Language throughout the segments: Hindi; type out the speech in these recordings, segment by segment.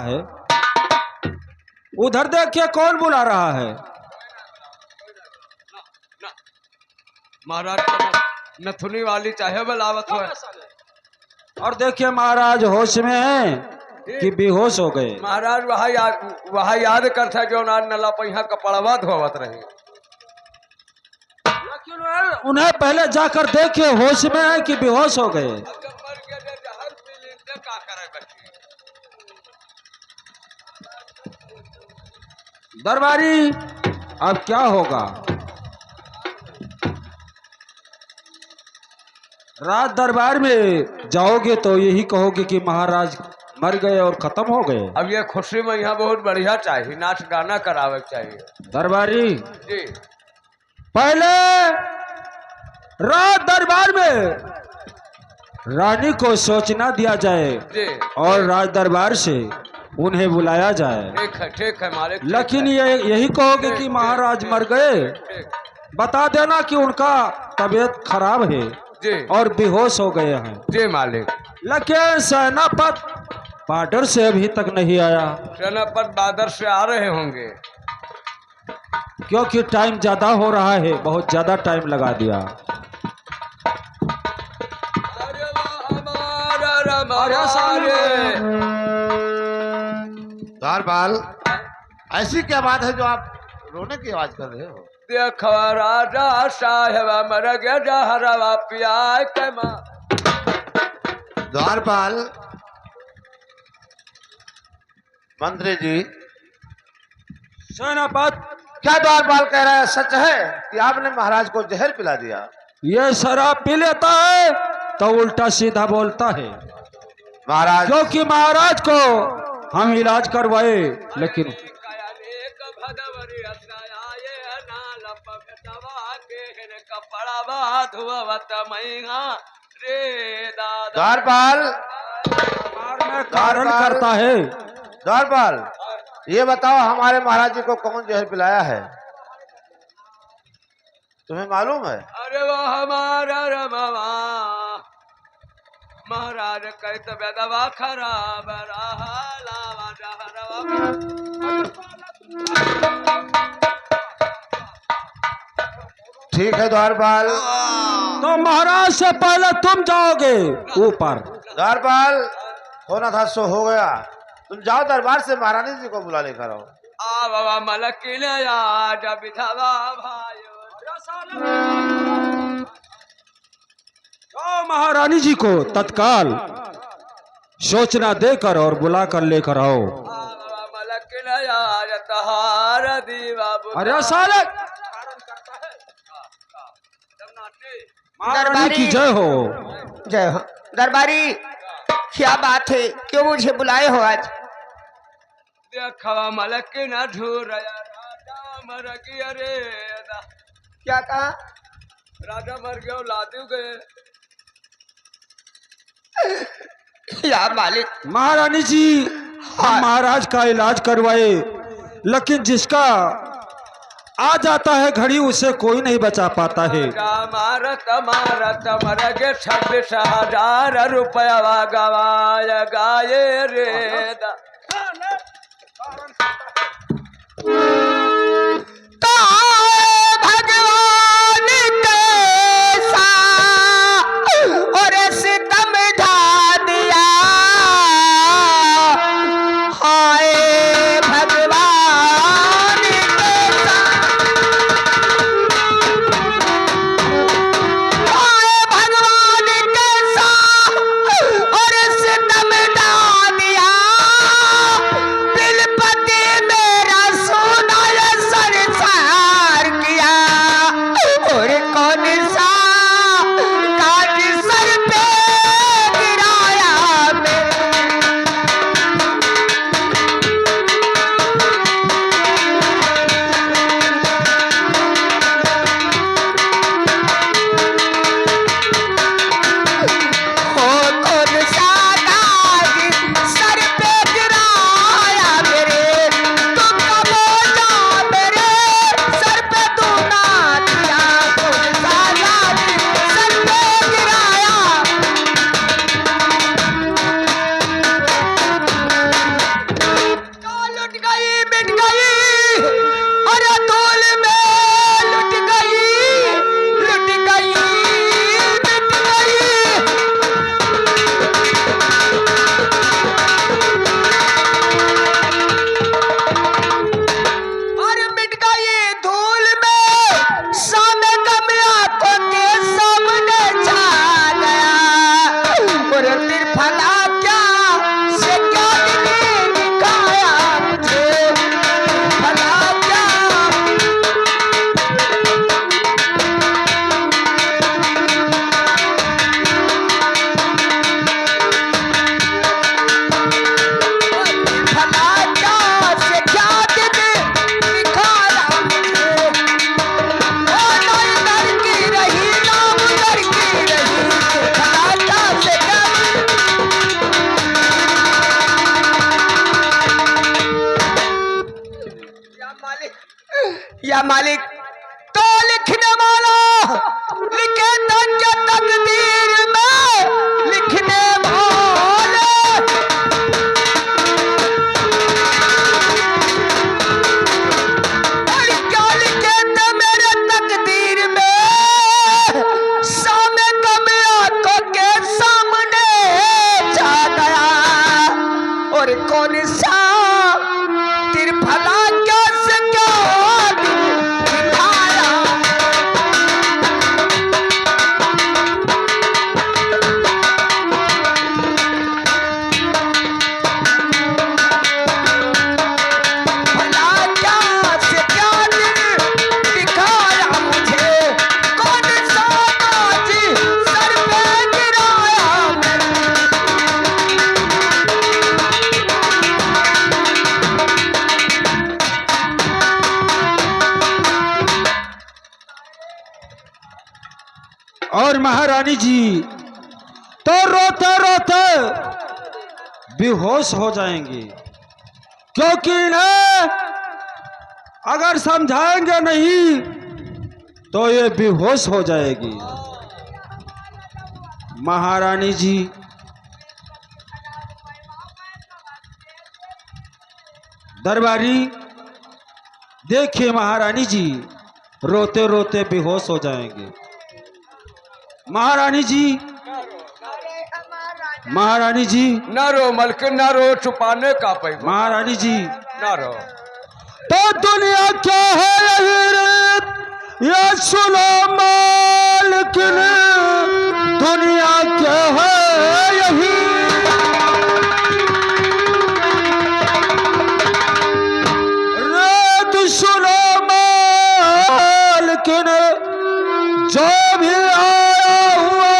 है। उधर देखिए कौन बुला रहा है। महाराज नथुनी वाली चाहे बलावत हो। और देखिए महाराज होश में हैं कि बेहोश हो गए। महाराज वहाँ याद करता जो नार नला पहिया कपड़वा धोवत रहे। लेकिन उन्हें पहले जाकर देखे होश में है कि बेहोश हो गए। दरबारी अब क्या होगा? राज दरबार में जाओगे तो यही कहोगे कि महाराज मर गए और खत्म हो गए। अब ये खुशी में यहाँ बहुत बढ़िया चाहिए, नाच गाना करावे चाहिए। दरबारी जी पहले राज दरबार में रानी को सोचना दिया जाए जी और राज दरबार से उन्हें बुलाया जाए। ठीक है मालिक। लेकिन ये यही कहोगे कि महाराज मर गए, बता देना कि उनका तबीयत खराब है जी और बेहोश हो गए हैं। जी मालिक। लेकिन सेनापत बॉर्डर से अभी तक नहीं आया। सेनापत बॉर्डर से आ रहे होंगे क्योंकि टाइम ज्यादा हो रहा है, बहुत ज्यादा टाइम लगा दिया। द्वारपाल, ऐसी क्या बात है जो आप रोने की आवाज कर रहे हो? देखो राजा साहेब मर गया जहरवा पिया के मां। द्वारपाल मंत्री जी, सेनापत क्या द्वारपाल कह रहा है सच है कि आपने महाराज को जहर पिला दिया? ये शराब पी लेता है तो उल्टा सीधा बोलता है। महाराज क्योंकि महाराज को हम इलाज करवाए लेकिन द्वारपाल कारण करता है। द्वारपाल, ये बताओ हमारे महाराज जी को कौन जहर पिलाया है? तुम्हें मालूम है? अरे वो हमारा रमावा महाराज कई तो बेदवा खराब रहा लावा ठीक है द्वारपाल, तो महाराज से पहले तुम जाओगे ऊपर। द्वारपाल होना था सो हो गया, तुम जाओ दरबार से महारानी जी को बुला लेकर आओ। आ बाबा मलक ने आज बिठावा भाई जाओ महारानी जी को तत्काल सूचना देकर और बुलाकर लेकर आओ। मलक ने आज तहार दीवा। अरे साले महारानी की जय हो। जय हो। दरबारी क्या बात है, क्यों मुझे बुलाए हो आज? देखवा मलक न ढूर राजा मर गया रे। क्या कहा? राजा मर गया लादू गए। या मालिक, महारानी जी हम महाराज का इलाज करवाए लेकिन जिसका आ जाता है घड़ी उसे कोई नहीं बचा पाता है। मारत मारत मर गए 26,000 रुपया गवाया गाये रे। या मालिक तो लिखने वाला लिखे तक तकदीर में लिखने वाले और क्या लिखे थे मेरे तकदीर में सामने कम आंखों के सामने जा गया और कौन सा तिरफला कैसे क्या दिखाया भला क्या से क्या दिखाया मुझे कौन सा ताज सर पे गिराया और महारानी जी तो रोते रोते बेहोश हो जाएंगे, क्योंकि इन्हें अगर समझाएंगे नहीं तो ये बेहोश हो जाएगी। महारानी जी दरबारी देखिए, महारानी जी रोते रोते बेहोश हो जाएंगे। महारानी जी, महारानी जी, ना रो मलके ना रो, छुपाने का पैसा महारानी जी ना रो। तो दुनिया क्या है यही रीत ये सुनो मालिकिन, दुनिया क्या है यही रीत सुनो मालिकिन, जो भी आया हुआ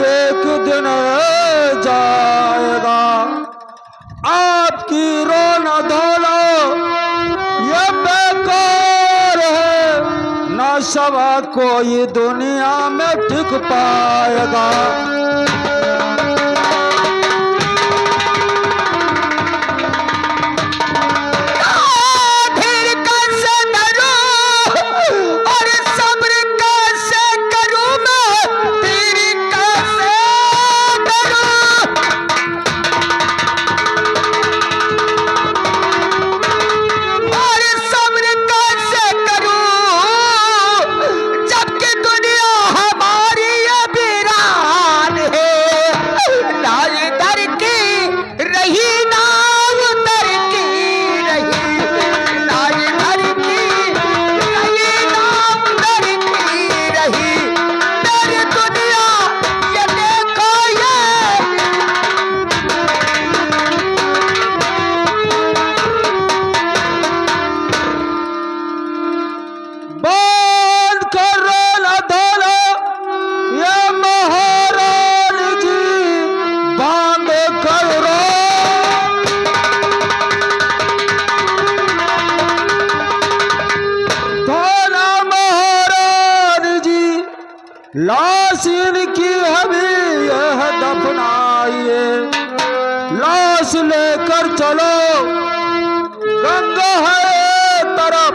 एक दिन जाएगा। आपकी रोना धोना ये बेकार है, न सवा कोई दुनिया में टिक पाएगा। फिर कैसे करूं और सब्र कैसे करूं मैं तेरी कैसे करूं और सब्र कैसे करूं जबकि दुनिया हमारी ये वीरान है। ना इधर की रही ना उधर की रही, ना इधर की रही ना उधर की रही, तेरी दुनिया ये देखो ये बंद कर रोना धोना ये महारानी जी, बंद कर रो। धोना महारानी जी, लाश इनकी अभी यह दफनाइए, लाश लेकर चलो गंगा है तरफ,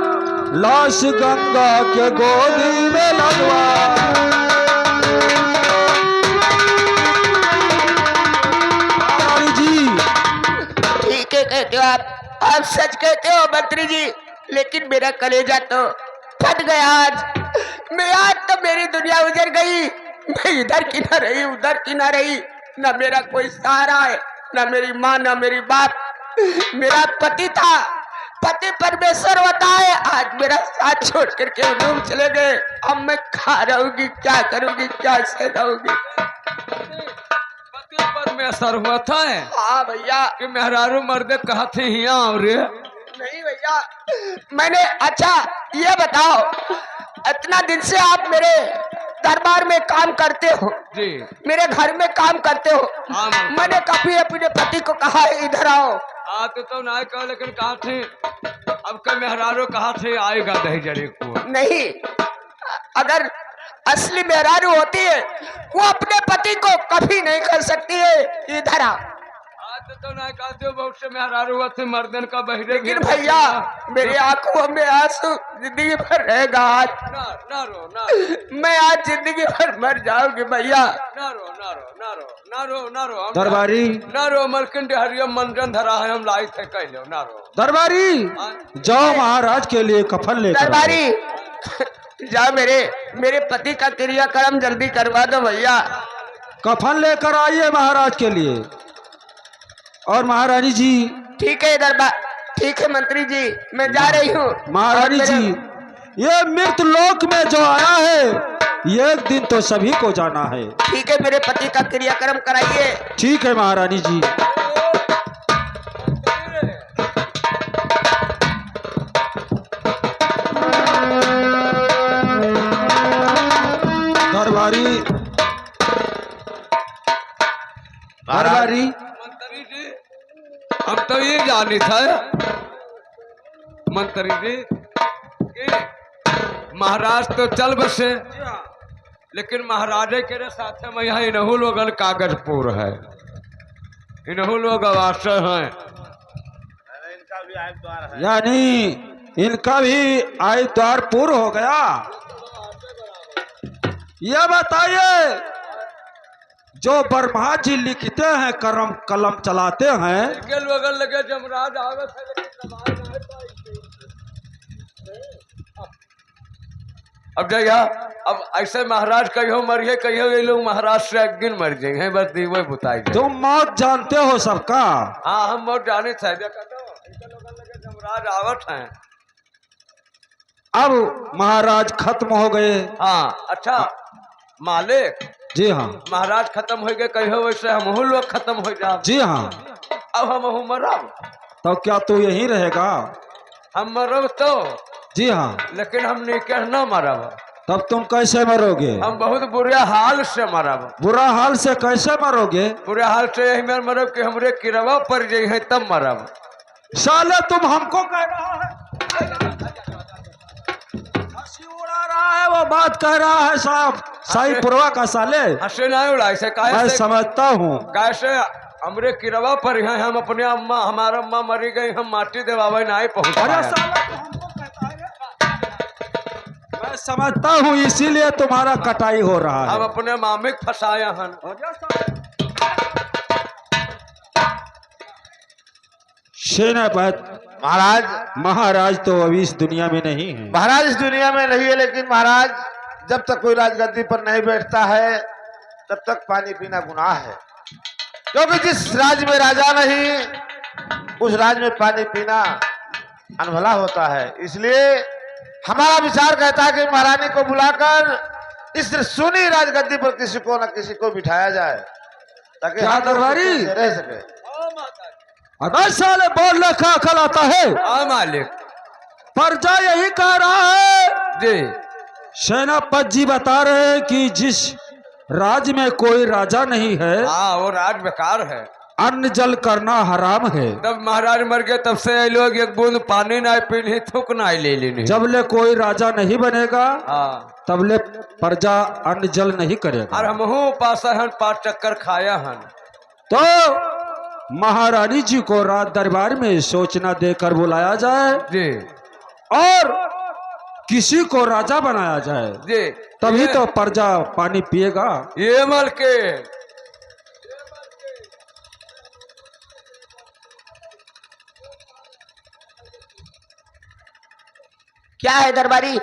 लाश गंगा के गोदी में लगवा। महारानी जी ठीक है कहते हो आप सच कहते हो मंत्री जी, लेकिन मेरा कलेजा तो फट गया आज तो मेरी दुनिया उजड़ गई। मैं इधर की ना रही उधर की ना रही, ना मेरा कोई सहारा है, ना मेरी माँ ना मेरी बाप। मेरा पति था, पति परमेश्वर होता है, आज मेरा साथ छोड़ करके वो लोग चले गए। अब मैं कहाँ रहूंगी, क्या करूंगी, क्या से रहूंगी। पति परमेश्वर होता है हाँ भैया, कि मेहरारू मर्दे कहा थे यहाँ रे। नहीं भैया मैंने, अच्छा ये बताओ, इतना दिन से आप मेरे दरबार में काम करते हो जी, मेरे घर में काम करते हो, हाँ, मैंने कभी अपने पति को कहा है इधर आओ, आते तो ना कहा, लेकिन कहा थे अब का मेहरारू कहा थे आएगा दही जरे को। नहीं, अगर असली मेहरारू होती है वो अपने पति को कभी नहीं कर सकती है इधर आओ। तो नहीं कहते हो बहुत से मेहरारू हुआ थे मर्दन का बहिरे लेकिन भैया मेरी आंखों में आंसू जिंदगी भर रहेगा आज। ना ना रो ना मैं आज जिंदगी भर मर जाऊंगी भैया। ना रो ना रो ना रो ना रो ना रो हम दरबारी ना रो मलकिन हरियम मंजन धरा है हम लाई थे कह लो ना रो। दरबारी जाओ महाराज के लिए कफन लेकर आओ। दरबारी जाओ मेरे पति का क्रियाक्रम जल्दी करवा दो भैया। कफन लेकर आइए महाराज के लिए। और महारानी जी ठीक है दरबार, ठीक है मंत्री जी, मैं जा रही हूँ। महारानी और मेरे- जी ये मृत लोक में जो आया है ये एक दिन तो सभी को जाना है। ठीक है मेरे पति का क्रियाक्रम कराइए। ठीक है महारानी जी। दरबारी दरबारी मंत्री जी हम तो ये जानी था मंत्री जी कि महाराज तो चल बसे लेकिन महाराजे के साथ में यहाँ इनहू लोगन कागजपुर है, इनहू लोग आवास हैं। इनका भी आय द्वार है। यानी इनका भी आय द्वार पूर्ण हो गया। यह बताइए जो ब्रह्मा जी लिखते हैं करम कलम चलाते हैं इनके लोगन लगे जमराज आवत है लेकिन समाज नहीं पाई। अब जगह अब ऐसे महाराज कहियो मरिए कहियो ये लोग महाराज से अगिन मर जाएंगे बस दीवे बुताई। तुम मौत जानते हो सबका। हाँ हम बहुत जाने थे देखा तो इनके लोगन लगे जमराज आवत हैं। अब महाराज खत्म हो गए। हाँ अच्छा मालिक जी हाँ महाराज खत्म हो गए कहियो वैसे हम लोग खत्म हो जाओ। जी हाँ। अब हम मरब तो क्या तू यहीं रहेगा? हम मरब तो जी हाँ। लेकिन हम निकह न मरब। तब तुम कैसे मरोगे? हम बहुत बुरे हाल से मरब। बुरा हाल से कैसे मरोगे? बुरे हाल से यही में मरब कि हमरे किरवा पड़ जाए है तब मरब। साले तुम हमको कह रहा है, हंसी उड़ा रहा है, वो बात कह रहा है साहब साईपुरवा का साले। हंसे नहीं उड़ाई से मैं कैसे समझता हूँ। कैसे हमरे किरवा पर हैं हम अपने अम्मा हमारा अम्मा मरी गई हम माटी देवावे नहीं पहुंच अरे पाया। साला तू हमको कहता है रे? मैं समझता हूँ इसीलिए तुम्हारा कटाई हो रहा हम है। अपने मामिक फंसाया हन। सेनापति महाराज महाराज तो अभी इस दुनिया में नहीं है। महाराज इस दुनिया में नहीं है, लेकिन महाराज जब तक कोई राजगद्दी पर नहीं बैठता है तब तक पानी पीना गुनाह है, क्योंकि जिस राज्य में राजा नहीं उस राज्य में पानी पीना अनभला होता है। इसलिए हमारा विचार कहता है कि महारानी को बुलाकर इस सुनी राजगद्दी पर किसी को न किसी को बिठाया जाए ताकि क्या हम लोग दरबारी? सुकून से रह सके। अबे साले बोलने का अकल आता है? हाँ मालिक प्रजा यही कह रहा है। जी सेनापति जी बता रहे हैं कि जिस राज्य में कोई राजा नहीं है हाँ वो राज बेकार है। अन्न जल करना हराम है। जब महाराज मर गए तब से ये लोग एक बूंद पानी ना पीनी थूक ना ले लेनी। जब ले कोई राजा नहीं बनेगा हाँ तब ले प्रजा अन्न जल नहीं और करेगा। हम पास हन 5 चक्कर खाया हन। तो महारानी जी को रात दरबार में सूचना देकर बुलाया जाए जी और किसी को राजा बनाया जाए, जी तभी तो प्रजा पानी पिएगा। ये मल के क्या है दरबारी?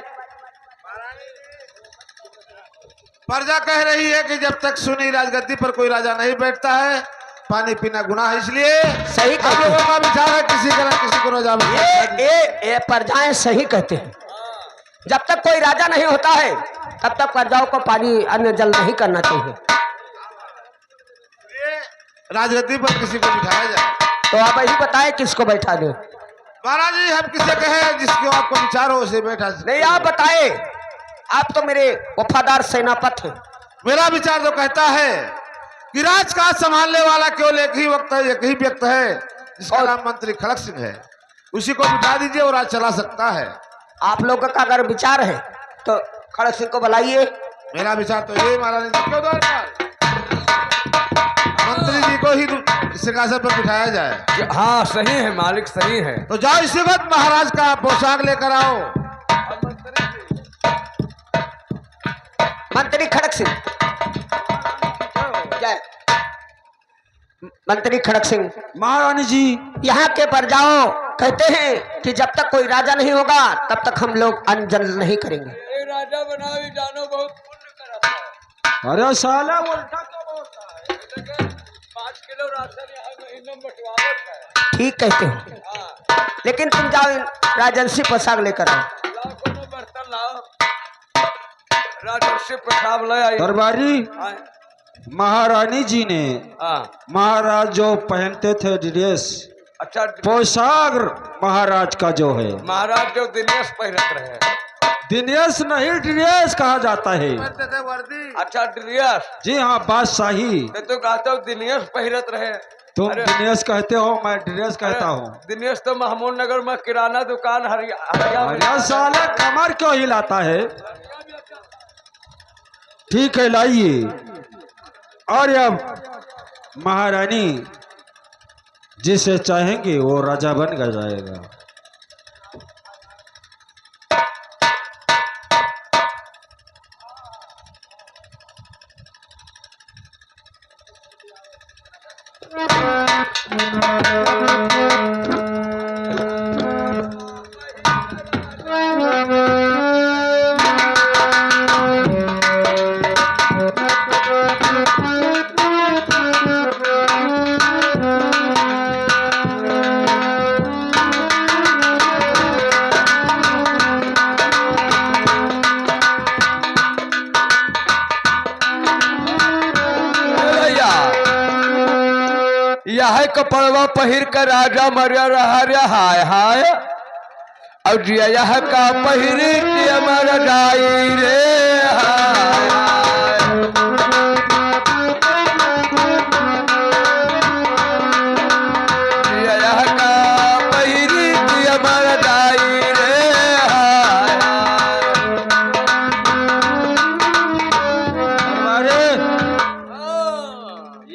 प्रजा कह रही है कि जब तक सुनी राजगद्दी पर कोई राजा नहीं बैठता है पानी पीना गुनाह है। इसलिए सही हम कहते लोगों हैं। का विचार है किसी का न किसी को राजा बनाना। ये प्रजाएं सही कहते हैं। जब तक कोई राजा नहीं होता है तब तक प्रजाओं को पानी अन्न जल नहीं करना चाहिए। इसलिए राजगद्दी पर किसी को बिठाया जाए। तो आप यही बताएं किसको बैठा दे। महाराज जी हम किसे कहें जिसको आपको विचार हो उसे बैठा सकते नहीं हैं। आप बताए, आप तो मेरे वफादार सेनापति हैं। मेरा विचार तो कहता है कि राजकाज संभालने वाला केवल एक ही व्यक्ति है जिसका नाम मंत्री खड़क सिंह है। उसी को बिठा दीजिए और राज चला सकता है। आप लोगों का अगर विचार है तो खड़क सिंह को बुलाइए। मेरा विचार तो ये महाराज जी क्यों द्वार पर मंत्री जी को ही सिंहासन पर बिठाया जाए। हाँ सही है मालिक, सही है। तो जाओ इसी वक्त महाराज का पोशाक लेकर आओ। मंत्री खड़क सिंह, जय मंत्री खड़क सिंह, महारानी जी, यहाँ के प्रजाओं कहते हैं कि जब तक कोई राजा नहीं होगा तब तक हम लोग अन्न जल नहीं करेंगे। ये राजा बनाओ जानो बहुत पुण्य करता है। अरे साला उल्टा क्यों बोलता है? लेकिन 5 किलो राशन यहाँ महीनों में बंटवावत है। ठीक कहते हो, हाँ, लेकिन तुम जाओ राजंसी पोशाक लेकर आओ। लाओ कोनो बर्तन लाओ, राजर्षि प्रसाद ले आई। दरबारी, हाँ, महारानी जी ने हाँ, महाराज जो पहनते थे ड्रेस, अच्छा पोशाक महाराज का जो है, महाराज जो दिनेश पहनत रहे। दिनेश नहीं ड्रेस कहा जाता है। पहनते थे वर्दी। अच्छा दिनेश, जी हाँ, बादशाही। तो कहते हो दिनेश पहनत रहे। तुम अरे, दिनेश कहते हो, मैं ड्रेस कहता हूँ। दिनेश तो महमूद नगर में किराना दुकान हरिया अरे साला कमर क्यों हिलाता है? ठीक है, लाइए। और अब महारानी जिसे चाहेंगे वो राजा बन जाएगा। यह कपड़वा पहिर कर राजा मरिया रहा रे हाय हाय, और जिया यह का पहिर के मर जाई रे हाय हाय। जिया यह का पहिर के मर जाई रे हाय हाय। अरे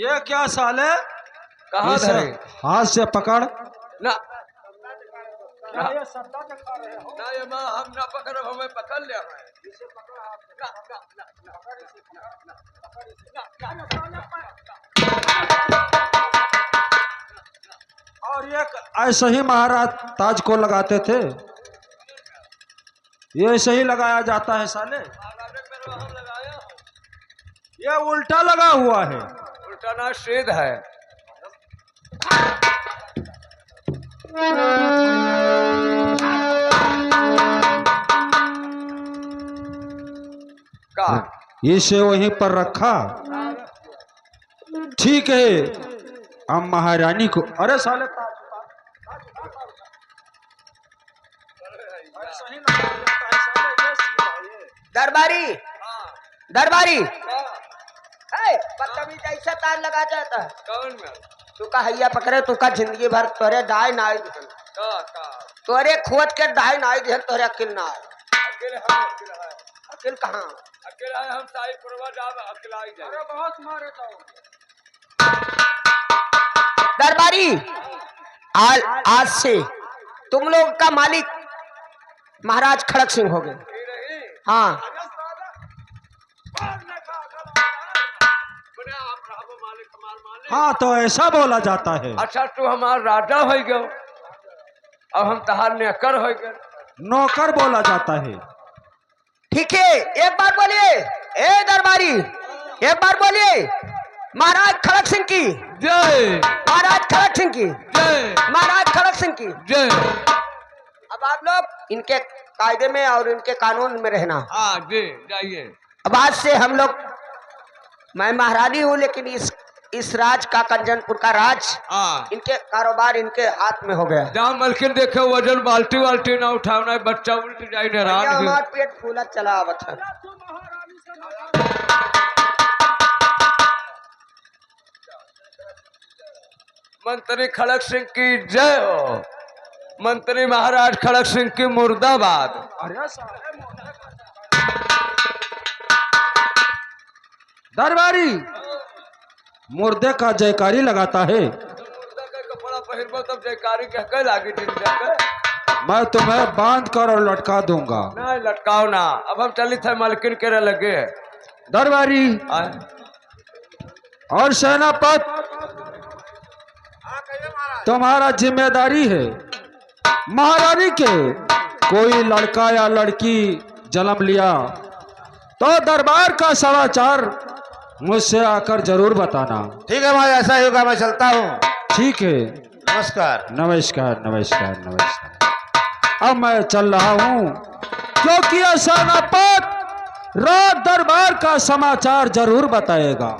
ये क्या साले? कहाँ इसे धरे? हाथ से पकड़। ना ना ये माँ हम ना पकड़, हमें पकड़ लिया है। और ये ऐसे ही महाराज ताज को लगाते थे, ये ऐसे ही लगाया जाता है साले। ये उल्टा लगा हुआ है। उल्टा ना सीध है। का इसे वहीं पर रखा। ठीक है, हम महारानी को, अरे साले दरबारी, दरबारी, बदतमीज ऐसा तार लगा जाता है। कौन में? तू का हैया पकड़े, तू का जिंदगी भर तोरे दाय नाई दिहन, तोरे खोद के दाय नाई दिहन, तोरे अकिल ना आए। अकेले हम अकेले है। अकिल कहाँ? अकेला है हम साई पुरवा जाब अकेला ही जाए। अरे बहुत मारे तो। दरबारी, आज से तुम लोग का मालिक महाराज खड़क सिंह हो गए। हाँ, हाँ, तो ऐसा बोला जाता है। अच्छा तू हमारा राजा हो गयो, अब हम तहार नेकर हो गए। नौकर बोला जाता है। ठीक है, एक बार बोलिए। ए दरबारी, एक बार बोलिए। महाराज खड़क सिंह की जय, महाराज खड़क सिंह की जय, महाराज खड़क सिंह की जय। अब आप लोग इनके कायदे में और इनके कानून में रहना। हाँ जी, जाइए। अब आज से हम लोग, मैं महारानी हूँ लेकिन इस राज का, कंजनपुर का राज, हाँ, इनके कारोबार इनके हाथ में हो गया। जहाँ मलकिन देखे वजन बाल्टी वाल्टी ना उठाना, बच्चा उल्ट जाए नाराज। हमारा पेट फूला चला आवत है। मंत्री खड़क सिंह की जय हो। मंत्री महाराज खड़क सिंह की मुर्दाबाद। दरबारी, मुर्दे का जयकारी लगाता है। मुर्दा के कपड़ा पहिरबो तब जयकारी कह के लागी दिन देके। मैं तुम्हें बांध कर और लटका दूंगा। नहीं लटकाओ ना, अब हम चली थे मालकिन के लगे। दरबारी आए। और सेनापत, तुम्हारा जिम्मेदारी है महारानी के कोई लड़का या लड़की जन्म लिया तो दरबार का समाचार मुझसे आकर जरूर बताना। ठीक है भाई, ऐसा ही होगा, मैं चलता हूँ। ठीक है। नमस्कार। नमस्कार नमस्कार नमस्कार। अब मैं चल रहा हूँ क्योंकि सेनापत रात दरबार का समाचार जरूर बताएगा।